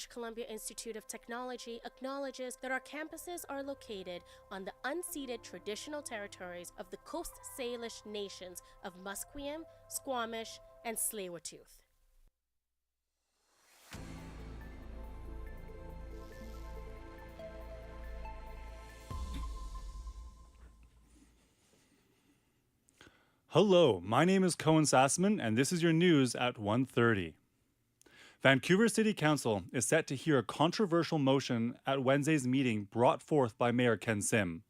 British Columbia Institute of Technology acknowledges that our campuses are located on the unceded traditional territories of the Coast Salish nations of Musqueam, Squamish, and Tsleil-Waututh. Hello, my name is Cohen Sassman, and this is your news at 1:30. Vancouver City Council is set to hear a controversial motion at Wednesday's meeting brought forth by Mayor Ken Sim.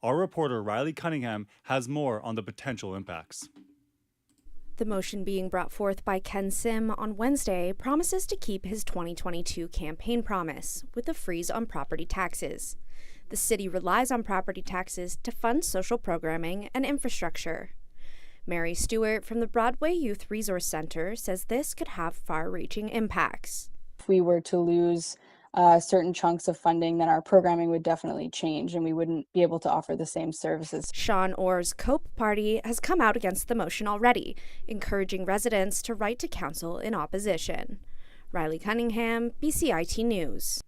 Our reporter Riley Cunningham has more on the potential impacts. The motion being brought forth by Ken Sim on Wednesday promises to keep his 2022 campaign promise with a freeze on property taxes. The city relies on property taxes to fund social programming and infrastructure. Mary Stewart from the Broadway Youth Resource Center says this could have far-reaching impacts. If we were to lose certain chunks of funding, then our programming would definitely change and we wouldn't be able to offer the same services. Sean Orr's Cope Party has come out against the motion already, encouraging residents to write to council in opposition. Riley Cunningham, BCIT News.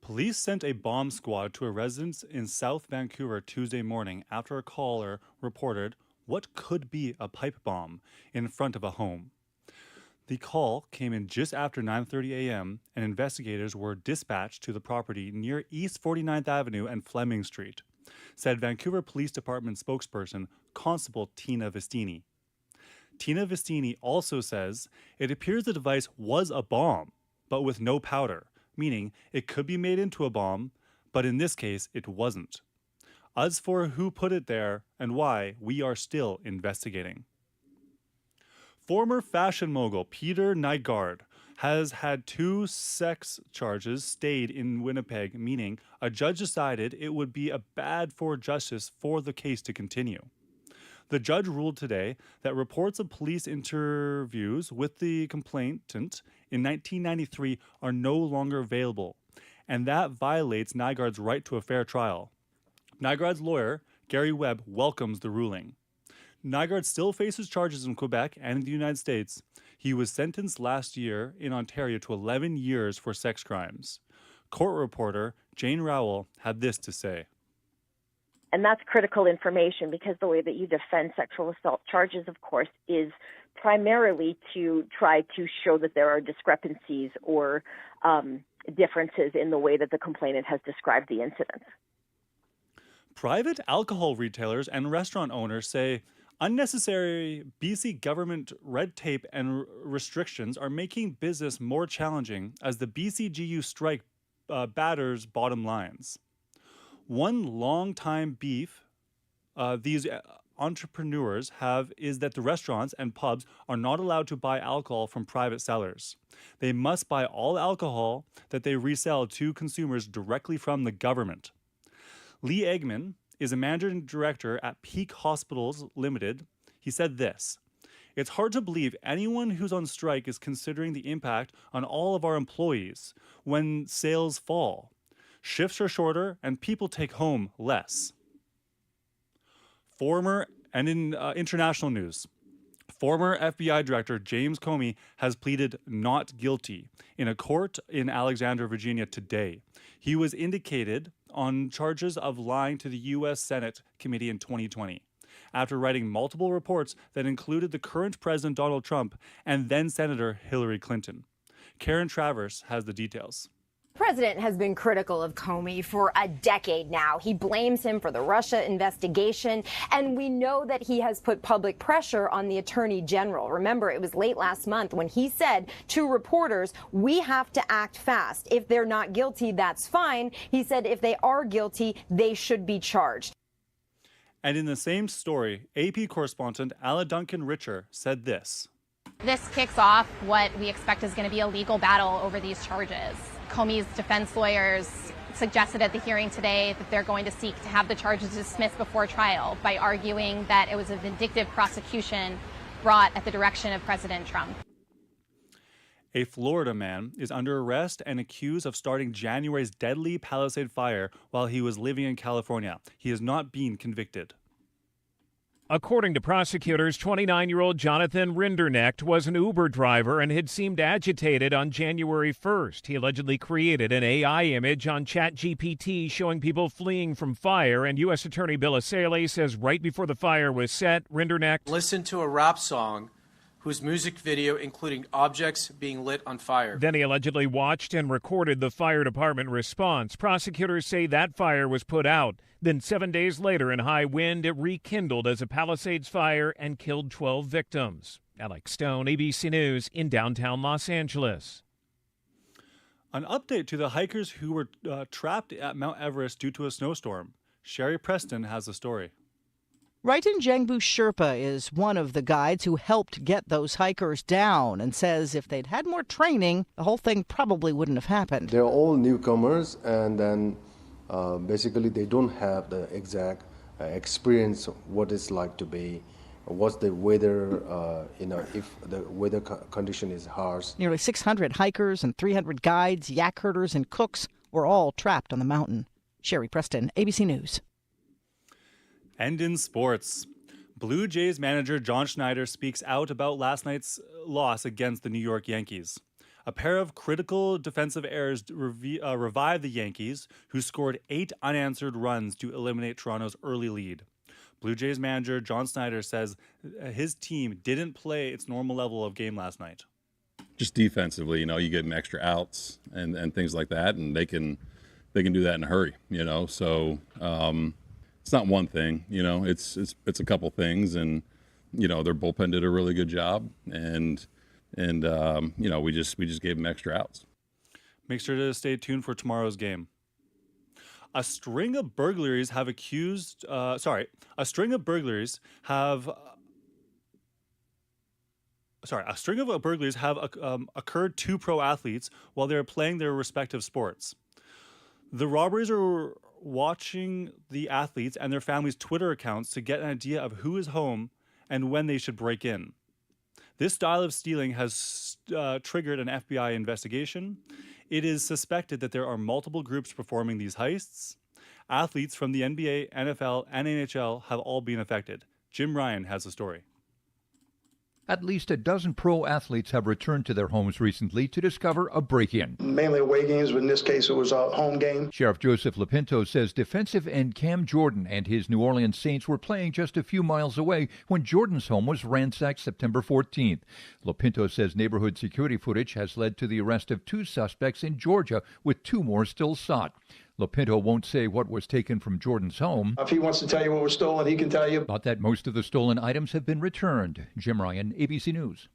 Police sent a bomb squad to a residence in South Vancouver Tuesday morning after a caller reported what could be a pipe bomb in front of a home. The call came in just after 9:30 a.m. and investigators were dispatched to the property near East 49th Avenue and Fleming Street, said Vancouver Police Department spokesperson Constable Tina Vestini. Tina Vestini also says it appears the device was a bomb, but with no powder, meaning it could be made into a bomb, but in this case it wasn't. As for who put it there and why, we are still investigating. Former fashion mogul Peter Nygaard has had 2 sex charges stayed in Winnipeg, meaning a judge decided it would be a bad for justice for the case to continue. The judge ruled today that reports of police interviews with the complainant in 1993 are no longer available, and that violates Nygaard's right to a fair trial. Nygaard's lawyer, Gary Webb, welcomes the ruling. Nygaard still faces charges in Quebec and in the United States. He was sentenced last year in Ontario to 11 years for sex crimes. Court reporter Jane Rowell had this to say. And that's critical information because the way that you defend sexual assault charges, of course, is primarily to try to show that there are discrepancies or differences in the way that the complainant has described the incident. Private alcohol retailers and restaurant owners say unnecessary BC government red tape and restrictions are making business more challenging as the BCGU strike batters bottom lines. One long-time beef these entrepreneurs have is that the restaurants and pubs are not allowed to buy alcohol from private sellers. They must buy all alcohol that they resell to consumers directly from the government. Lee Eggman is a managing director at Peak Hospitals Limited. He said this: "It's hard to believe anyone who's on strike is considering the impact on all of our employees when sales fall. Shifts are shorter and people take home less." International news, former FBI Director James Comey has pleaded not guilty in a court in Alexandria, Virginia today. He was indicted on charges of lying to the U.S. Senate committee in 2020 after writing multiple reports that included the current President Donald Trump and then Senator Hillary Clinton. Karen Travers has the details. The president has been critical of Comey for a decade now. He blames him for the Russia investigation, and we know that he has put public pressure on the attorney general. Remember, it was late last month when he said to reporters, "We have to act fast. If they're not guilty, that's fine." He said if they are guilty, they should be charged. And in the same story, AP correspondent Ala Duncan Richer said this. This kicks off what we expect is going to be a legal battle over these charges. Comey's defense lawyers suggested at the hearing today that they're going to seek to have the charges dismissed before trial by arguing that it was a vindictive prosecution brought at the direction of President Trump. A Florida man is under arrest and accused of starting January's deadly Palisade fire while he was living in California. He has not been convicted. According to prosecutors, 29-year-old Jonathan Rinderknecht was an Uber driver and had seemed agitated on January 1st. He allegedly created an AI image on ChatGPT showing people fleeing from fire, and U.S. Attorney Bill Asele says right before the fire was set, Rinderknecht listened to a rap song whose music video including objects being lit on fire. Then he allegedly watched and recorded the fire department response. Prosecutors say that fire was put out. Then 7 days later, in high wind, it rekindled as a Palisades fire and killed 12 victims. Alex Stone, ABC News, in downtown Los Angeles. An update to the hikers who were trapped at Mount Everest due to a snowstorm. Sherry Preston has the story. Raitan Jangbu Sherpa is one of the guides who helped get those hikers down and says if they'd had more training, the whole thing probably wouldn't have happened. They're all newcomers, and then basically they don't have the exact experience of what it's like to be, what's the weather, if the weather condition is harsh. Nearly 600 hikers and 300 guides, yak herders, and cooks were all trapped on the mountain. Sherry Preston, ABC News. And in sports, Blue Jays manager John Schneider speaks out about last night's loss against the New York Yankees. A pair of critical defensive errors revived the Yankees, who scored 8 unanswered runs to eliminate Toronto's early lead. Blue Jays manager John Schneider says his team didn't play its normal level of game last night. Just defensively, you get an extra outs and things like that, and they can do that in a hurry, so it's not one thing, it's a couple things, and their bullpen did a really good job, and we just gave them extra outs. Make sure to stay tuned for tomorrow's game. A string of burglaries have occurred 2 pro athletes while they were playing their respective sports. The robberies are watching the athletes and their families' Twitter accounts to get an idea of who is home and when they should break in. This style of stealing has triggered an FBI investigation. It is suspected that there are multiple groups performing these heists. Athletes from the NBA, NFL, and NHL have all been affected. Jim Ryan has the story. At least a dozen pro athletes have returned to their homes recently to discover a break-in. Mainly away games, but in this case it was a home game. Sheriff Joseph Lopinto says defensive end Cam Jordan and his New Orleans Saints were playing just a few miles away when Jordan's home was ransacked September 14th. Lopinto says neighborhood security footage has led to the arrest of 2 suspects in Georgia, with 2 more still sought. Lopinto won't say what was taken from Jordan's home. If he wants to tell you what was stolen, he can tell you. But that most of the stolen items have been returned. Jim Ryan, ABC News.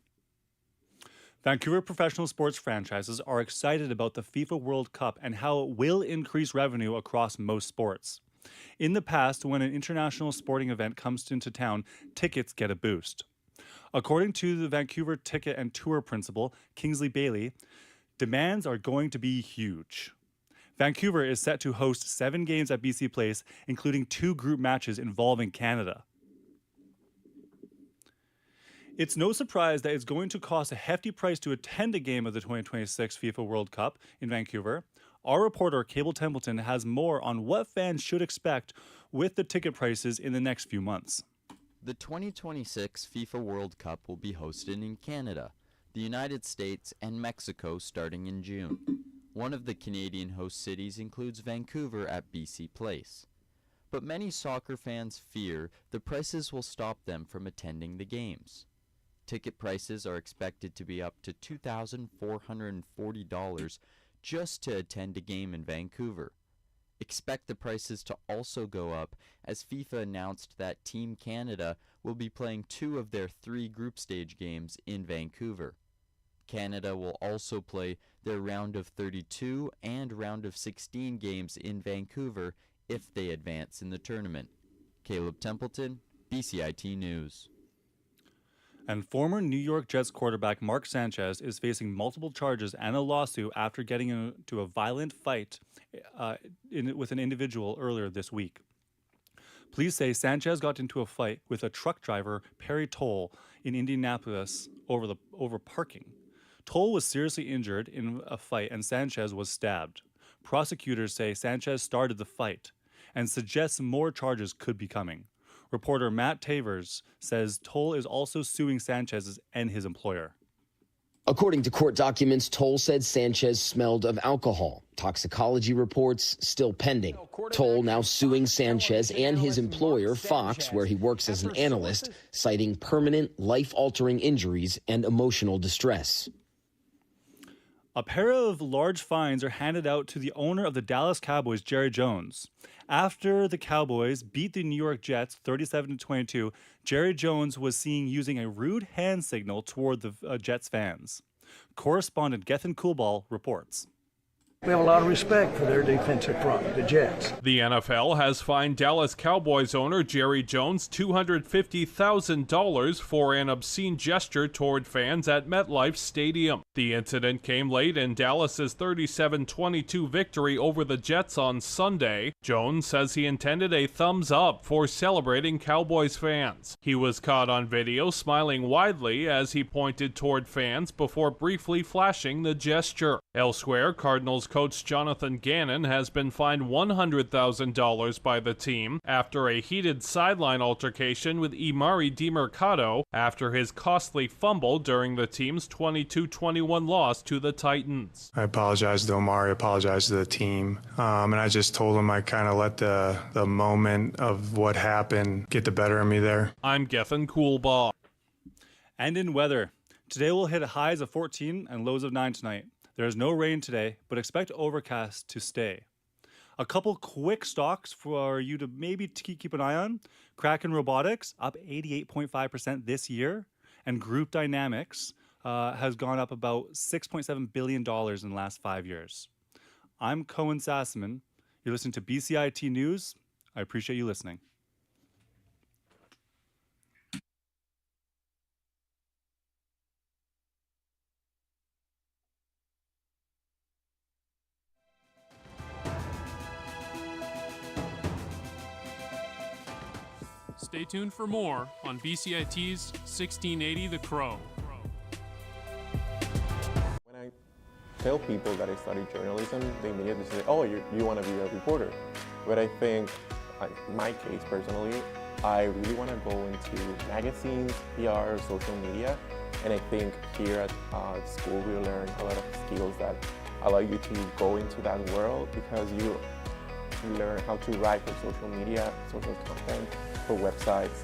Vancouver professional sports franchises are excited about the FIFA World Cup and how it will increase revenue across most sports. In the past, when an international sporting event comes into town, tickets get a boost. According to the Vancouver Ticket and Tour principal, Kingsley Bailey, demands are going to be huge. Vancouver is set to host 7 games at BC Place, including 2 group matches involving Canada. It's no surprise that it's going to cost a hefty price to attend a game of the 2026 FIFA World Cup in Vancouver. Our reporter, Cable Templeton, has more on what fans should expect with the ticket prices in the next few months. The 2026 FIFA World Cup will be hosted in Canada, the United States, and Mexico starting in June. One of the Canadian host cities includes Vancouver at BC Place. But many soccer fans fear the prices will stop them from attending the games. Ticket prices are expected to be up to $2,440 just to attend a game in Vancouver. Expect the prices to also go up as FIFA announced that Team Canada will be playing 2 of their 3 group stage games in Vancouver. Canada will also play their round of 32 and round of 16 games in Vancouver if they advance in the tournament. Caleb Templeton, BCIT News. And former New York Jets quarterback Mark Sanchez is facing multiple charges and a lawsuit after getting into a violent fight with an individual earlier this week. Police say Sanchez got into a fight with a truck driver, Perry Toll, in Indianapolis over parking. Toll was seriously injured in a fight and Sanchez was stabbed. Prosecutors say Sanchez started the fight and suggests more charges could be coming. Reporter Matt Tavers says Toll is also suing Sanchez and his employer. According to court documents, Toll said Sanchez smelled of alcohol. Toxicology reports still pending. Toll now suing Sanchez and his employer, Fox, where he works as an analyst, citing permanent, life-altering injuries and emotional distress. A pair of large fines are handed out to the owner of the Dallas Cowboys, Jerry Jones. After the Cowboys beat the New York Jets 37-22, Jerry Jones was seen using a rude hand signal toward the Jets fans. Correspondent Gethin Coolball reports. We have a lot of respect for their defensive front, the Jets. The NFL has fined Dallas Cowboys owner Jerry Jones $250,000 for an obscene gesture toward fans at MetLife Stadium. The incident came late in Dallas's 37-22 victory over the Jets on Sunday. Jones says he intended a thumbs up for celebrating Cowboys fans. He was caught on video smiling widely as he pointed toward fans before briefly flashing the gesture. Elsewhere, Cardinals coach Jonathan Gannon has been fined $100,000 by the team after a heated sideline altercation with Imari DiMercato after his costly fumble during the team's 22-21 loss to the Titans. I apologized to Imari, apologized to the team, and I just told him I kind of let the moment of what happened get the better of me there. I'm Gethin Coolbaugh. And in weather, today we'll hit highs of 14 and lows of 9 tonight. There is no rain today, but expect overcast to stay. A couple quick stocks for you to maybe keep an eye on. Kraken Robotics up 88.5% this year, and Group Dynamics has gone up about $6.7 billion in the last 5 years. I'm Cohen Sassaman. You're listening to BCIT News. I appreciate you listening. Stay tuned for more on BCIT's 1680 The Crow. When I tell people that I study journalism, they immediately say, oh, you want to be a reporter. But I think, in my case personally, I really want to go into magazines, PR, social media. And I think here at school we learn a lot of skills that allow you to go into that world, because you learn how to write for social media, social content, for websites,